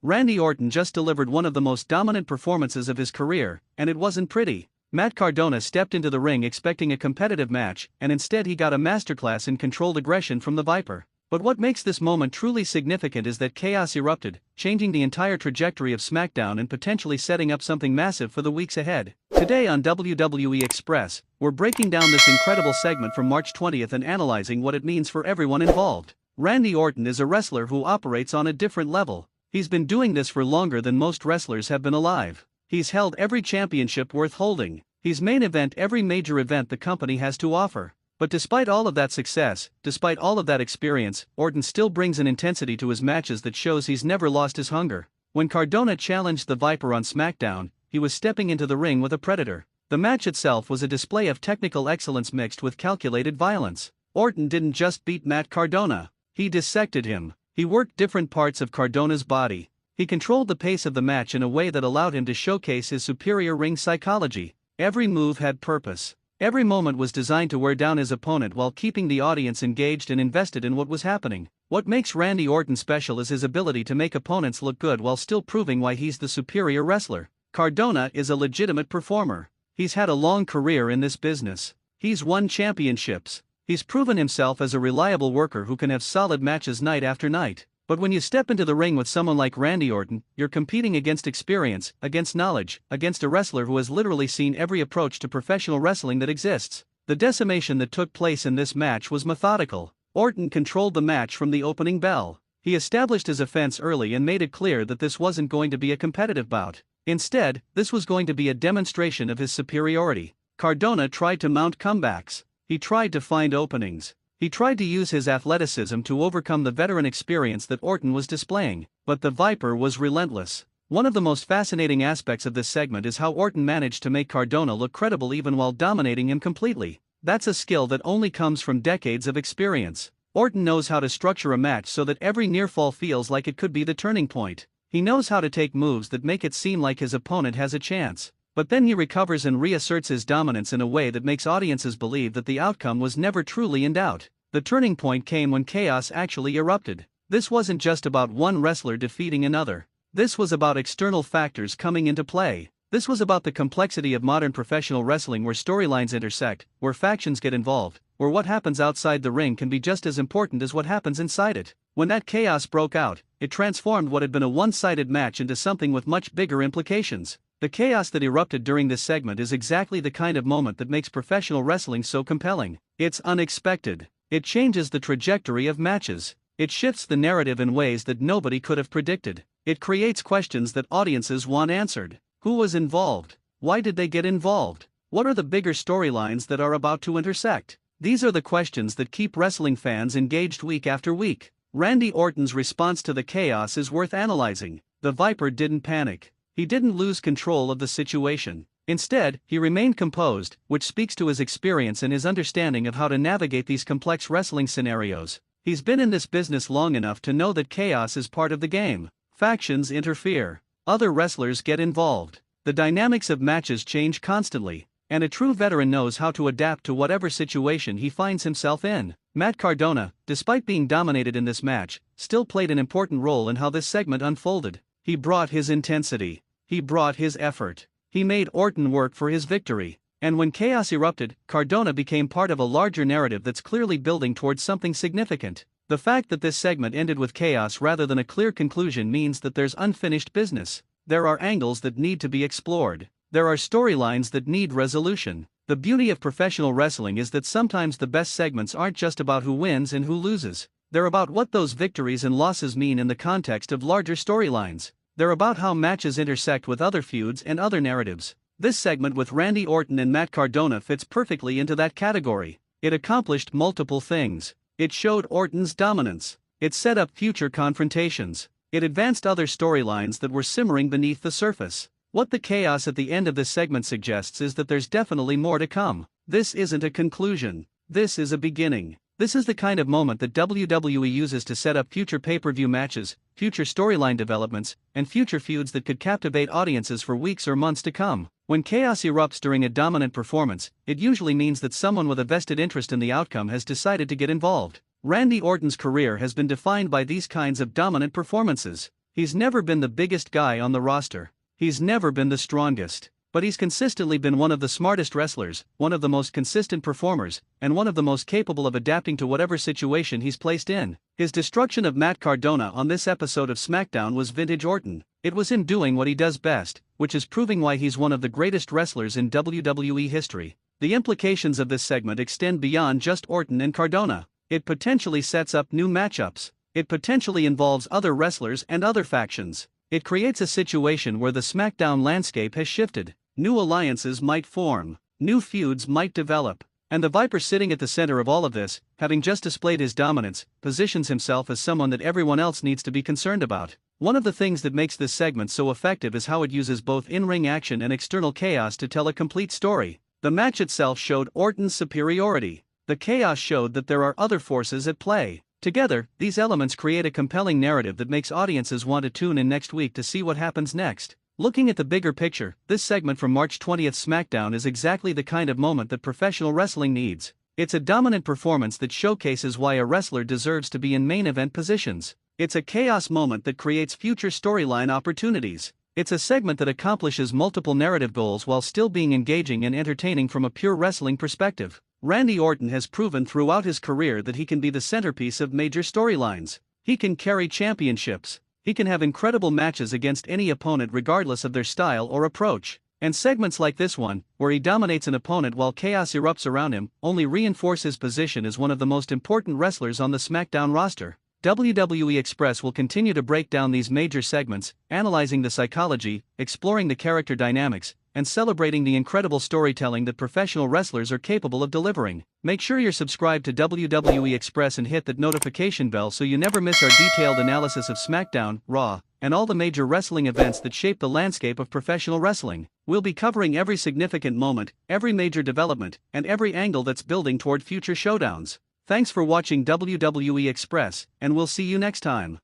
Randy Orton just delivered one of the most dominant performances of his career, and it wasn't pretty. Matt Cardona stepped into the ring expecting a competitive match, and instead he got a masterclass in controlled aggression from the Viper. But what makes this moment truly significant is that chaos erupted, changing the entire trajectory of SmackDown and potentially setting up something massive for the weeks ahead. Today on WWE Express, we're breaking down this incredible segment from March 20th and analyzing what it means for everyone involved. Randy Orton is a wrestler who operates on a different level. He's been doing this for longer than most wrestlers have been alive. He's held every championship worth holding. He's main event every major event the company has to offer. But despite all of that success, despite all of that experience, Orton still brings an intensity to his matches that shows he's never lost his hunger. When Cardona challenged the Viper on SmackDown, he was stepping into the ring with a predator. The match itself was a display of technical excellence mixed with calculated violence. Orton didn't just beat Matt Cardona, he dissected him. He worked different parts of Cardona's body. He controlled the pace of the match in a way that allowed him to showcase his superior ring psychology. Every move had purpose. Every moment was designed to wear down his opponent while keeping the audience engaged and invested in what was happening. What makes Randy Orton special is his ability to make opponents look good while still proving why he's the superior wrestler. Cardona is a legitimate performer. He's had a long career in this business. He's won championships. He's proven himself as a reliable worker who can have solid matches night after night. But when you step into the ring with someone like Randy Orton, you're competing against experience, against knowledge, against a wrestler who has literally seen every approach to professional wrestling that exists. The decimation that took place in this match was methodical. Orton controlled the match from the opening bell. He established his offense early and made it clear that this wasn't going to be a competitive bout. Instead, this was going to be a demonstration of his superiority. Cardona tried to mount comebacks. He tried to find openings. He tried to use his athleticism to overcome the veteran experience that Orton was displaying, but the Viper was relentless. One of the most fascinating aspects of this segment is how Orton managed to make Cardona look credible even while dominating him completely. That's a skill that only comes from decades of experience. Orton knows how to structure a match so that every near fall feels like it could be the turning point. He knows how to take moves that make it seem like his opponent has a chance. But then he recovers and reasserts his dominance in a way that makes audiences believe that the outcome was never truly in doubt. The turning point came when chaos actually erupted. This wasn't just about one wrestler defeating another. This was about external factors coming into play. This was about the complexity of modern professional wrestling, where storylines intersect, where factions get involved, where what happens outside the ring can be just as important as what happens inside it. When that chaos broke out, it transformed what had been a one-sided match into something with much bigger implications. The chaos that erupted during this segment is exactly the kind of moment that makes professional wrestling so compelling. It's unexpected. It changes the trajectory of matches. It shifts the narrative in ways that nobody could have predicted. It creates questions that audiences want answered. Who was involved? Why did they get involved? What are the bigger storylines that are about to intersect? These are the questions that keep wrestling fans engaged week after week. Randy Orton's response to the chaos is worth analyzing. The Viper didn't panic. He didn't lose control of the situation. Instead, he remained composed, which speaks to his experience and his understanding of how to navigate these complex wrestling scenarios. He's been in this business long enough to know that chaos is part of the game. Factions interfere. Other wrestlers get involved. The dynamics of matches change constantly, and a true veteran knows how to adapt to whatever situation he finds himself in. Matt Cardona, despite being dominated in this match, still played an important role in how this segment unfolded. He brought his intensity. He brought his effort. He made Orton work for his victory. And when chaos erupted, Cardona became part of a larger narrative that's clearly building towards something significant. The fact that this segment ended with chaos rather than a clear conclusion means that there's unfinished business. There are angles that need to be explored. There are storylines that need resolution. The beauty of professional wrestling is that sometimes the best segments aren't just about who wins and who loses. They're about what those victories and losses mean in the context of larger storylines. They're about how matches intersect with other feuds and other narratives. This segment with Randy Orton and Matt Cardona fits perfectly into that category. It accomplished multiple things. It showed Orton's dominance. It set up future confrontations. It advanced other storylines that were simmering beneath the surface. What the chaos at the end of this segment suggests is that there's definitely more to come. This isn't a conclusion. This is a beginning. This is the kind of moment that WWE uses to set up future pay-per-view matches, future storyline developments, and future feuds that could captivate audiences for weeks or months to come. When chaos erupts during a dominant performance, it usually means that someone with a vested interest in the outcome has decided to get involved. Randy Orton's career has been defined by these kinds of dominant performances. He's never been the biggest guy on the roster. He's never been the strongest. But he's consistently been one of the smartest wrestlers, one of the most consistent performers, and one of the most capable of adapting to whatever situation he's placed in. His destruction of Matt Cardona on this episode of SmackDown was vintage Orton. It was him doing what he does best, which is proving why he's one of the greatest wrestlers in WWE history. The implications of this segment extend beyond just Orton and Cardona. It potentially sets up new matchups. It potentially involves other wrestlers and other factions. It creates a situation where the SmackDown landscape has shifted. New alliances might form, new feuds might develop, and the Viper, sitting at the center of all of this, having just displayed his dominance, positions himself as someone that everyone else needs to be concerned about. One of the things that makes this segment so effective is how it uses both in-ring action and external chaos to tell a complete story. The match itself showed Orton's superiority. The chaos showed that there are other forces at play. Together, these elements create a compelling narrative that makes audiences want to tune in next week to see what happens next. Looking at the bigger picture, this segment from March 20th SmackDown is exactly the kind of moment that professional wrestling needs. It's a dominant performance that showcases why a wrestler deserves to be in main event positions. It's a chaos moment that creates future storyline opportunities. It's a segment that accomplishes multiple narrative goals while still being engaging and entertaining from a pure wrestling perspective. Randy Orton has proven throughout his career that he can be the centerpiece of major storylines. He can carry championships. He can have incredible matches against any opponent regardless of their style or approach. And segments like this one, where he dominates an opponent while chaos erupts around him, only reinforce his position as one of the most important wrestlers on the SmackDown roster. WWE Express will continue to break down these major segments, analyzing the psychology, exploring the character dynamics, and celebrating the incredible storytelling that professional wrestlers are capable of delivering. Make sure you're subscribed to WWE Express and hit that notification bell so you never miss our detailed analysis of SmackDown, Raw, and all the major wrestling events that shape the landscape of professional wrestling. We'll be covering every significant moment, every major development, and every angle that's building toward future showdowns. Thanks for watching WWE Express, and we'll see you next time.